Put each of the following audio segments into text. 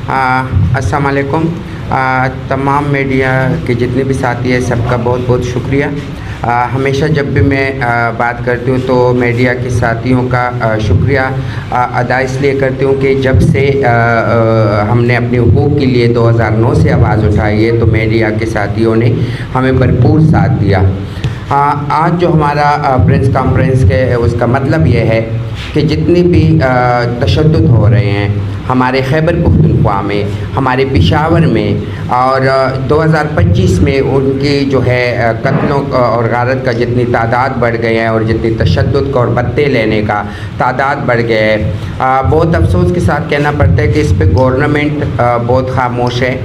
अस्सलाम वालेकुम। तमाम मीडिया के जितने भी साथी हैं सबका बहुत बहुत शुक्रिया। हमेशा जब भी मैं बात करती हूँ तो मीडिया के साथियों का शुक्रिया अदा इसलिए करती हूँ कि जब से हमने अपने हुकूक़ के लिए 2009 से आवाज़ उठाई है तो मीडिया के साथियों ने हमें भरपूर साथ दिया। आज जो हमारा प्रेस कॉन्फ्रेंस के उसका मतलब ये है कि जितनी भी तशद्दुद हो रहे हैं हमारे खैबर पख्तूनख्वा में, हमारे पेशावर में और 2025 में उनकी जो है कत्लों और गारत का जितनी तादाद बढ़ गई है और जितनी तशद्दुद और बत्ते लेने का तादाद बढ़ गया है, बहुत अफसोस के साथ कहना पड़ता है कि इस पर गवर्नमेंट बहुत खामोश है।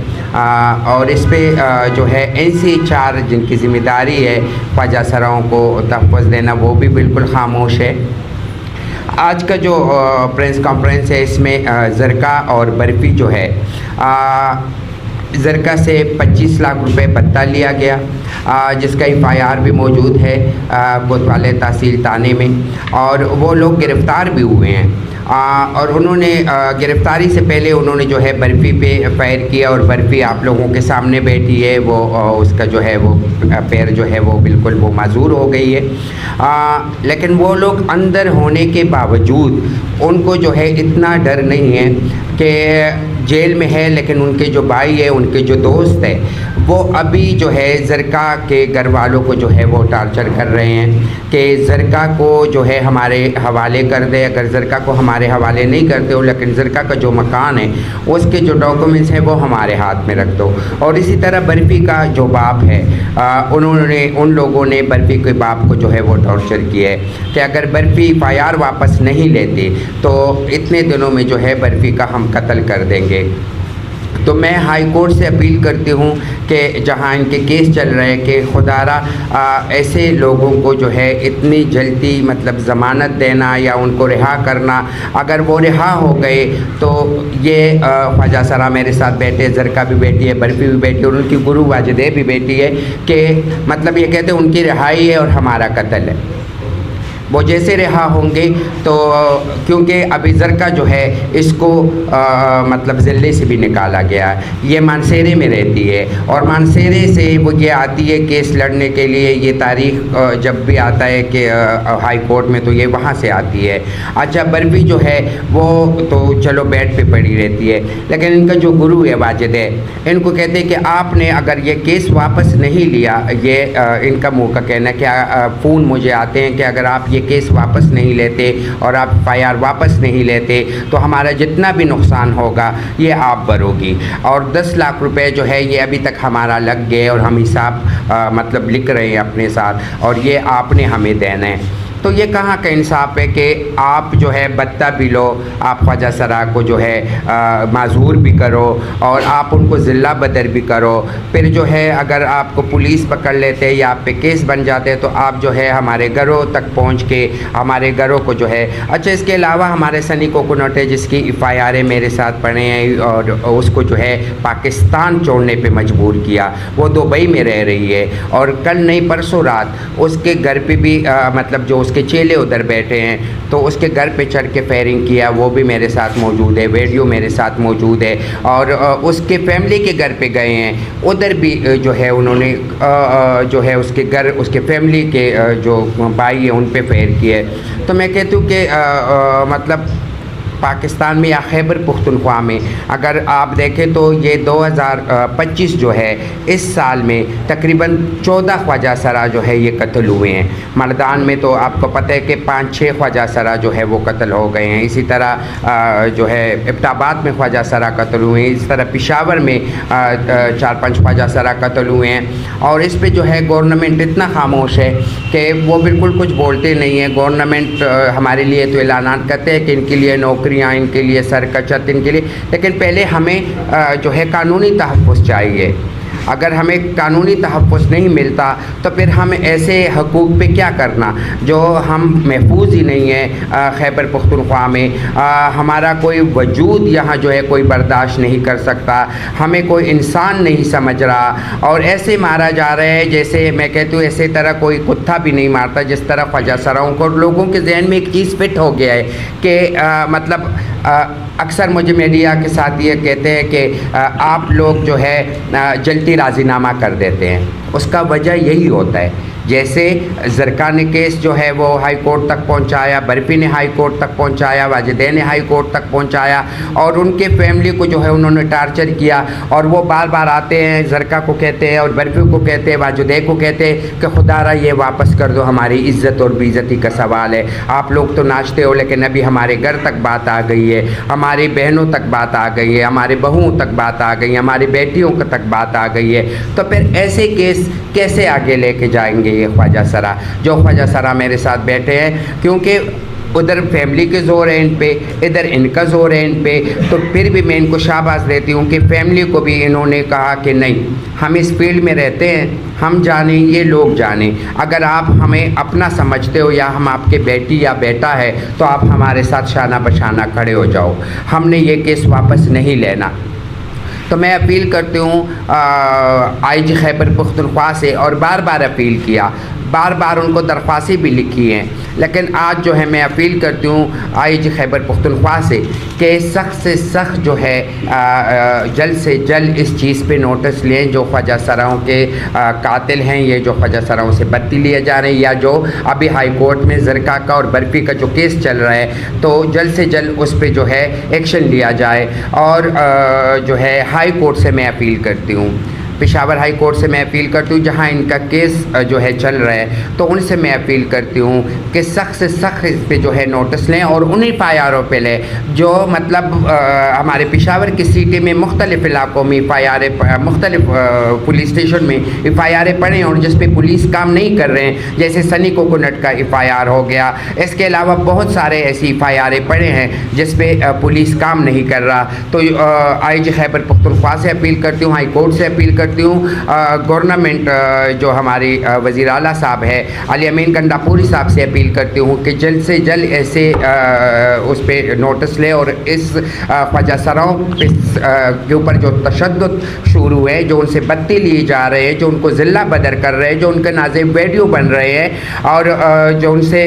और इस पर जो है NC4 जिनकी ज़िम्मेदारी है ख्वाजा सराओं को तहफ़्फ़ुज़ देना, वो भी बिल्कुल खामोश है। आज का जो प्रेस कॉन्फ्रेंस है इसमें ज़रका और बर्फ़ी जो है, ज़रका से 25 लाख रुपए भत्ता लिया गया, जिसका FIR भी मौजूद है कोतवाली तहसील थाने में, और वो लोग गिरफ़्तार भी हुए हैं। और उन्होंने गिरफ़्तारी से पहले उन्होंने जो है बर्फ़ी पे फायर किया और बर्फ़ी आप लोगों के सामने बैठी है, वो उसका जो है वो पैर जो है वो बिल्कुल वो माज़ूर हो गई है। लेकिन वो लोग अंदर होने के बावजूद उनको जो है इतना डर नहीं है कि जेल में है, लेकिन उनके जो भाई है, उनके जो दोस्त है, वो अभी जो है ज़रका के घर वालों को जो है वो टार्चर कर रहे हैं कि ज़रका को जो है हमारे हवाले कर दे। अगर ज़रका को हमारे हवाले नहीं करते हो, लेकिन ज़रका का जो मकान है उसके जो डॉक्यूमेंट्स हैं वो हमारे हाथ में रख दो। और इसी तरह बर्फ़ी का जो बाप है, उन लोगों ने बर्फ़ी के बाप को जो है वो टॉर्चर किया है कि अगर बर्फ़ी FIR वापस नहीं लेती तो इतने दिनों में जो है बर्फ़ी का हम कत्ल कर देंगे। तो मैं हाई कोर्ट से अपील करती हूँ कि जहाँ इनके केस चल रहे हैं कि खुदारा ऐसे लोगों को जो है इतनी जल्दी मतलब ज़मानत देना या उनको रिहा करना। अगर वो रिहा हो गए तो ये ख्वाजा सरा मेरे साथ बैठे, ज़रका भी बैठी है, बर्फ़ी भी बैठी है और उनकी गुरु वाजिदे भी बैठी है कि मतलब ये कहते हैं उनकी रिहाई है और हमारा कत्ल है। वो जैसे रिहा होंगे तो क्योंकि अभी ज़रका जो है इसको मतलब ज़िले से भी निकाला गया है। ये मानसेरे में रहती है और मानसेरे से वो ये आती है केस लड़ने के लिए। ये तारीख़ जब भी आता है कि हाई कोर्ट में तो ये वहाँ से आती है। अच्छा, बर्फ़ी जो है वो तो चलो बेड पे पड़ी रहती है, लेकिन इनका जो गुरु है वाजिद है, इनको कहते हैं कि आपने अगर ये केस वापस नहीं लिया, ये इनका मुँह का कहना है कि फ़ोन मुझे आते हैं कि अगर आप ये केस वापस नहीं लेते और आप FIR वापस नहीं लेते तो हमारा जितना भी नुकसान होगा ये आप भरोगी। और 10 लाख रुपए जो है ये अभी तक हमारा लग गए और हम हिसाब मतलब लिख रहे हैं अपने साथ, और ये आपने हमें देना है। तो ये कहाँ का इंसाफ है कि आप जो है बत्ता भी लो, आप ख्वाजा सरा को जो है माजूर भी करो और आप उनको ज़िला बदर भी करो। फिर जो है अगर आपको पुलिस पकड़ लेते या आप पे केस बन जाते तो आप जो है हमारे घरों तक पहुँच के हमारे घरों को जो है। अच्छा, इसके अलावा हमारे सनी कोकोनट है जिसकी FIR मेरे साथ पड़े हैं और उसको जो है पाकिस्तान छोड़ने पे मजबूर किया। वो दुबई में रह रही है और कल नहीं परसों रात उसके घर पे भी मतलब जो उसके चेले उधर बैठे हैं तो उसके घर पे चढ़ के फायरिंग किया। वो भी मेरे साथ मौजूद है, वीडियो मेरे साथ मौजूद है। और उसके फैमिली के घर पे गए हैं, उधर भी जो है उन्होंने जो है उसके घर उसके फैमिली के जो भाई है उन पे फायर किए। तो मैं कहती हूँ कि मतलब पाकिस्तान में या खैबर पख्तूनख्वा में अगर आप देखें तो ये 2025 जो है इस साल में तकरीबन 14 ख्वाजा सरा जो है ये कत्ल हुए हैं। मर्दान में तो आपको पता है कि 5-6 ख्वाजा सरा जो है वो कत्ल हो गए हैं। इसी तरह जो है इब्टाबाद में ख्वाजा सरा कत्ल हुए हैं। इस तरह पेशावर में 4-5 ख्वाजा सरा कत्ल हुए हैं। और इस पे जो है गवर्नमेंट इतना खामोश है कि वो बिल्कुल कुछ बोलते नहीं है। गवर्नमेंट हमारे लिए तो ऐलान करते हैं कि इनके लिए नौकरियां, इनके लिए सरकचत, इनके लिए, लेकिन पहले हमें जो है कानूनी तहफ़्फ़ुज़ चाहिए। अगर हमें कानूनी तहफ़्फ़ुज़ नहीं मिलता तो फिर हम ऐसे हकूक़ पे क्या करना जो हम महफूज ही नहीं है। खैबर पख्तूनख्वा में हमारा कोई वजूद यहाँ जो है कोई बर्दाश्त नहीं कर सकता, हमें कोई इंसान नहीं समझ रहा और ऐसे मारा जा रहा है जैसे मैं कहती हूँ ऐसे तरह कोई कुत्ता भी नहीं मारता जिस तरह ख्वाजा सराओं को। लोगों के जहन में एक चीज़ फिट हो गया है कि मतलब अक्सर मुझे मीडिया के साथ ये कहते हैं कि आप लोग जो है जल्दी राज़ीनामा कर देते हैं। उसका वजह यही होता है, जैसे ज़रका ने केस जो है वो हाई कोर्ट तक पहुंचाया, बर्फी ने हाई कोर्ट तक पहुंचाया, वाजिदैन ने हाई कोर्ट तक पहुंचाया और उनके फैमिली को जो है उन्होंने टार्चर किया और वो बार बार आते हैं, ज़रका को कहते हैं और बर्फी को कहते हैं, वाजिदैन को कहते हैं कि खुदारा ये वापस कर दो, हमारी इज़्ज़त और बेइज़्ज़ती का सवाल है। आप लोग तो नाचते हो लेकिन अभी हमारे घर तक बात आ गई है, हमारी बहनों तक बात आ गई है, हमारे बहुओं तक बात आ गई है, हमारी बेटियों तक बात आ गई है। तो फिर ऐसे केस कैसे आगे लेके जाएंगे ये ख्वाजा सरा, जो ख्वाजा सरा मेरे साथ बैठे हैं, क्योंकि उधर फैमिली के ज़ोर है इन पे, इधर इनका ज़ोर है इन पे। तो फिर भी मैं इनको शाबाश देती हूँ कि फैमिली को भी इन्होंने कहा कि नहीं, हम इस फील्ड में रहते हैं, हम जाने ये लोग जाने, अगर आप हमें अपना समझते हो या हम आपके बेटी या बेटा है तो आप हमारे साथ शाना बशाना खड़े हो जाओ, हमने ये केस वापस नहीं लेना। तो मैं अपील करती हूँ आईजी खैबर पख्तूनख्वा से, और बार बार अपील किया, बार बार उनको दरख्वास्तें भी लिखी हैं, लेकिन आज जो है मैं अपील करती हूँ आईजी खैबर पख्तूनख्वा से कि सख्त से सख्त जो है जल्द से जल्द इस चीज़ पे नोटिस लें। जो ख्वाजा सराओं के कातिल हैं, ये जो ख्वाजा सराओं से बत्ती लिए जा रहे हैं, या जो अभी हाई कोर्ट में ज़रका का और बर्फी का जो केस चल रहा है, तो जल्द से जल्द उस पर जो है एक्शन लिया जाए। और जो है हाई कोर्ट से मैं अपील करती हूँ, पेशावर हाई कोर्ट से मैं अपील करती हूँ जहाँ इनका केस जो है चल रहा है, तो उनसे मैं अपील करती हूँ कि सख्त से सख्त इस पर जो है नोटिस लें और उन्हीं FIR पे लें जो मतलब हमारे पेशावर की सिटी में मुख्तलिफ़ इलाकों में FIR, मुख्तलिफ़ पुलिस स्टेशन में FIR पड़े और जिस पे पुलिस काम नहीं कर रहे हैं, जैसे सनी कोकोनट का FIR हो गया। इसके अलावा बहुत सारे ऐसी FIR पड़े हैं जिस पे पुलिस काम नहीं कर रहा। तो आईजी खैबर पख्तूनख्वा से अपील करती हूँ, हाई कोर्ट से अपील करती हूँ, गवर्नमेंट जो हमारी वज़ीर आला साहब है अली अमीन गंडापुरी साहब से अपील करती हूँ कि जल्द से जल्द ऐसे उस पर नोटिस ले और इस ख्वाजा सराओं के ऊपर जो तशद्दुद शुरू है, जो उनसे बत्ती लिए जा रहे हैं, जो उनको ज़िल्ला बदर कर रहे हैं, जो उनके नाज़िब वीडियो बन रहे हैं और जो उनसे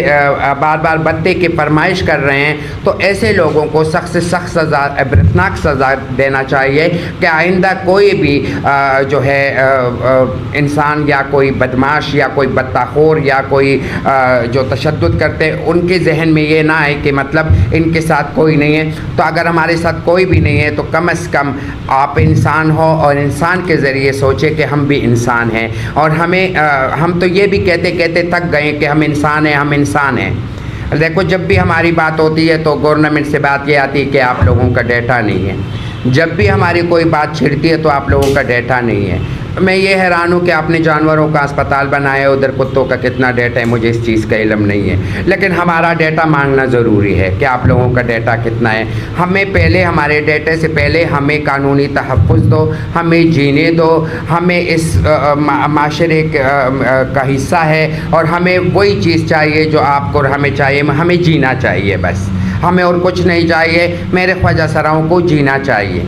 बार बार बत्ती की फरमाइश कर रहे हैं, तो ऐसे लोगों को सख्त से सख्त सज़ा, इबरतनाक सज़ा देना चाहिए कि आइंदा कोई भी जो है इंसान या कोई बदमाश या कोई बत्ताखोर या कोई जो तशद्दुद करते हैं, उनके जहन में ये ना आए कि मतलब इनके साथ कोई नहीं है। तो अगर हमारे साथ कोई भी नहीं है तो कम से कम आप इंसान हो और इंसान के ज़रिए सोचें कि हम भी इंसान हैं। और हमें हम तो ये भी कहते कहते थक गए कि हम इंसान हैं, हम इंसान हैं। देखो, जब भी हमारी बात होती है तो गवर्नमेंट से बात ये आती है कि आप लोगों का डेटा नहीं है। जब भी हमारी कोई बात छिड़ती है तो आप लोगों का डेटा नहीं है। मैं ये हैरान हूँ कि आपने जानवरों का अस्पताल बनाया, उधर कुत्तों का कितना डेटा है, मुझे इस चीज़ का इल्म नहीं है। लेकिन हमारा डेटा मांगना ज़रूरी है कि आप लोगों का डेटा कितना है। हमें पहले, हमारे डेटे से पहले हमें कानूनी तहफ़्फ़ुज़ दो, हमें जीने दो, हमें इस माशरे का हिस्सा है और हमें वही चीज़ चाहिए जो आपको और हमें चाहिए। हमें जीना चाहिए, बस हमें और कुछ नहीं चाहिए। मेरे ख्वाजा सराओं को जीना चाहिए।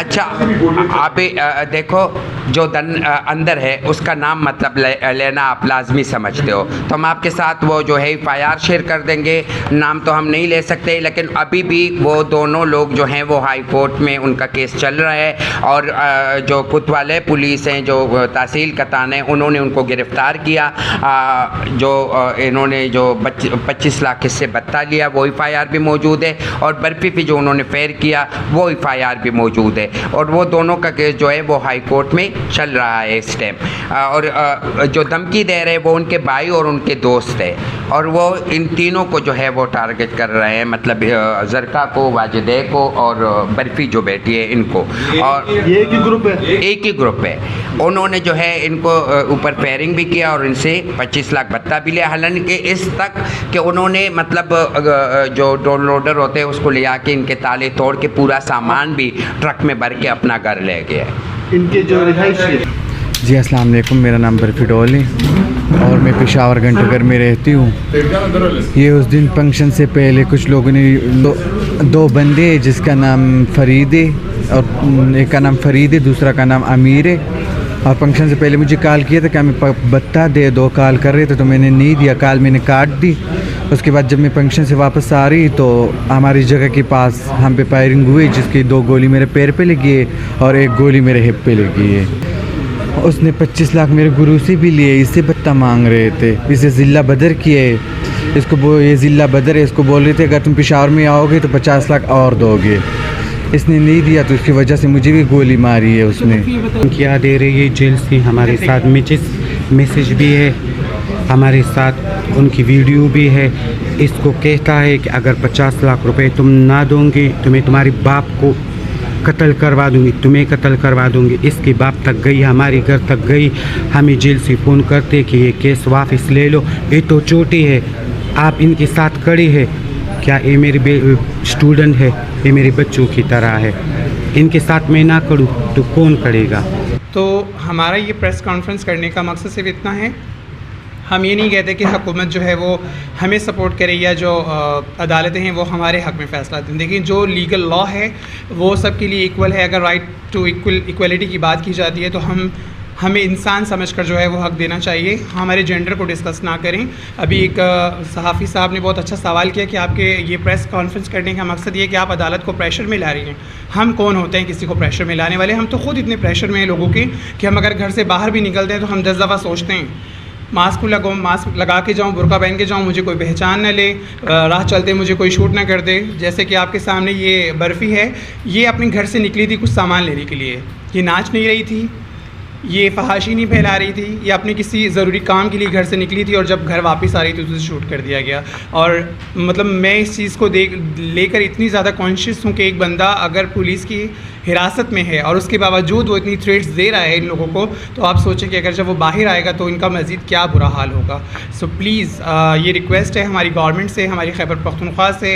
अच्छा, आप देखो जो दन अंदर है उसका नाम मतलब लेना आप लाजमी समझते हो, तो हम आपके साथ वो जो है FIR शेयर कर देंगे। नाम तो हम नहीं ले सकते, लेकिन अभी भी वो दोनों लोग जो हैं वो हाई कोर्ट में उनका केस चल रहा है और जो कोतवाली पुलिस हैं, जो तहसील का थाना है, उन्होंने उनको गिरफ़्तार किया। जो इन्होंने जो 25 लाख से बत्ता लिया वो FIR भी मौजूद है और बर्फी भी जो उन्होंने फेयर किया वो FIR भी मौजूद है और वो दोनों का केस जो है वो हाई कोर्ट में चल रहा है इस टाइम। और जो धमकी दे रहे हैं वो उनके भाई और उनके दोस्त है। और वो इन तीनों को जो है वो टारगेट कर रहे हैं, मतलब जरका को, वाजिदे को और बर्फ़ी जो बेटी है इनको। और ये एक ही ग्रुप है? एक ही ग्रुप है। उन्होंने जो है इनको ऊपर फायरिंग भी किया और इनसे 25 लाख भत्ता भी लिया, हालांकि इस तक कि उन्होंने मतलब जो डाउनलोडर होते हैं उसको ले आके इनके ताले तोड़ के पूरा सामान भी ट्रक में भर के अपना घर ले गया है। इनके जो रिहायशी है। जी अस्सलाम वालेकुम, मेरा नाम बर्फी डॉल है और मैं पेशावर घंटाघर में रहती हूँ। ये उस दिन फंक्शन से पहले कुछ लोगों ने दो बंदे, जिसका नाम फरीद है और एक का नाम फरीद है, दूसरा का नाम अमीर है, और फंक्शन से पहले मुझे कॉल किया था कि हमें भत्ता दे दो, कॉल कर रहे थे तो मैंने नहीं दिया, कॉल मैंने काट दी। उसके बाद जब मैं फंक्शन से वापस आ रही तो हमारी जगह के पास हम पे फायरिंग हुई, जिसकी 2 गोली मेरे पैर पे लगी है और 1 गोली मेरे हिप पे लगी है। उसने 25 लाख मेरे गुरु से भी लिए, इससे भत्ता मांग रहे थे। इसे ज़िला बदर किए, ये ज़िला बदर है, इसको बोल रहे थे अगर तुम पेशावर में आओगे तो 50 लाख और दोगे। इसने नहीं दिया तो इसकी वजह से मुझे भी गोली मारी है उसने। क्या दे रही है जेल से हमारे साथ मैसेज भी है, हमारे साथ उनकी वीडियो भी है। इसको कहता है कि अगर 50 लाख रुपए तुम ना दोगे तो मैं तुम्हारे बाप को कत्ल करवा दूंगी, तुम्हें कत्ल करवा दूंगी। इसके बाप तक गई, हमारे घर तक गई, हमें जेल से फ़ोन करते कि ये केस वापस ले लो, ये तो छोटी है, आप इनके साथ खड़े हैं क्या? ये मेरे स्टूडेंट है, ये मेरे बच्चों की तरह है, इनके साथ मैं ना करूँ तो कौन करेगा? तो हमारा ये प्रेस कॉन्फ्रेंस करने का मकसद सिर्फ इतना है, हम ये नहीं कहते कि हुकूमत जो है वो हमें सपोर्ट करे या जो अदालतें हैं वो हमारे हक़ में फ़ैसला दें। देखिए जो लीगल लॉ है वो सबके लिए इक्वल है। अगर राइट टू इक्वलिटी की बात की जाती है तो हमें इंसान समझकर जो है वो हक़ देना चाहिए, हमारे जेंडर को डिस्कस ना करें। अभी एक सहाफ़ी साहब ने बहुत अच्छा सवाल किया कि आपके ये प्रेस कॉन्फ्रेंस करने का मकसद ये है कि आप अदालत को प्रेशर में ला रही हैं। हम कौन होते हैं किसी को प्रेशर में लाने वाले? हम तो ख़ुद इतने प्रेशर में हैं लोगों के कि हम अगर घर से बाहर भी निकलते हैं तो हम 10 दफ़ा सोचते हैं मास्क लगा के जाऊँ, बुर्का पहन के जाऊँ, मुझे कोई पहचान न ले, राह चलते मुझे कोई शूट ना कर दे। जैसे कि आपके सामने ये बर्फ़ी है, ये अपने घर से निकली थी कुछ सामान लेने के लिए, ये नाच नहीं रही थी, ये फहाशी नहीं फैला रही थी, ये अपने किसी ज़रूरी काम के लिए घर से निकली थी और जब घर वापस आ रही थी तो उसे शूट कर दिया गया। और मतलब मैं इस चीज़ को लेकर इतनी ज़्यादा कॉन्शियस हूँ कि एक बंदा अगर पुलिस की हिरासत में है और उसके बावजूद वो इतनी थ्रेट्स दे रहा है इन लोगों को, तो आप सोचें कि अगर जब वो बाहर आएगा तो इनका मज़ीद क्या बुरा हाल होगा। सो प्लीज़ ये रिक्वेस्ट है हमारी गवर्नमेंट से, हमारी खैबर पख्तूनख्वा से,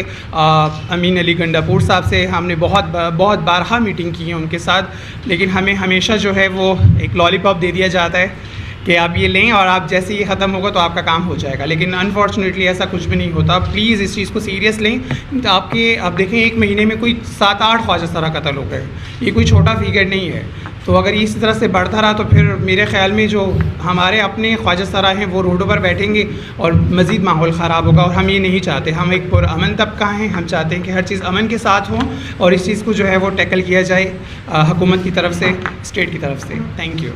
अमीन अली गंडापुर साहब से। हमने बहुत बारहा मीटिंग की है उनके साथ, लेकिन हमें हमेशा जो है वो एक लॉलीपॉप दे दिया जाता है कि आप ये लें और आप जैसे ये ख़त्म होगा तो आपका काम हो जाएगा, लेकिन अनफॉर्चुनेटली ऐसा कुछ भी नहीं होता। प्लीज़ इस चीज़ को सीरियस लें। तो आप देखें 1 महीने में कोई 7-8 ख्वाजा सरा कत्ल हो गए, ये कोई छोटा फिगर नहीं है। तो अगर इस तरह से बढ़ता रहा तो फिर मेरे ख़्याल में जो हमारे अपने ख्वाजा सरा हैं वो रोडों पर बैठेंगे और मज़ीद माहौल ख़राब होगा, और हम ये नहीं चाहते। हम एक पुरअमन तबका हैं, हम चाहते हैं कि हर चीज़ अमन के साथ हो और इस चीज़ को जो है वो टैकल किया जाए हुकूमत की तरफ से, स्टेट की तरफ से। Thank you.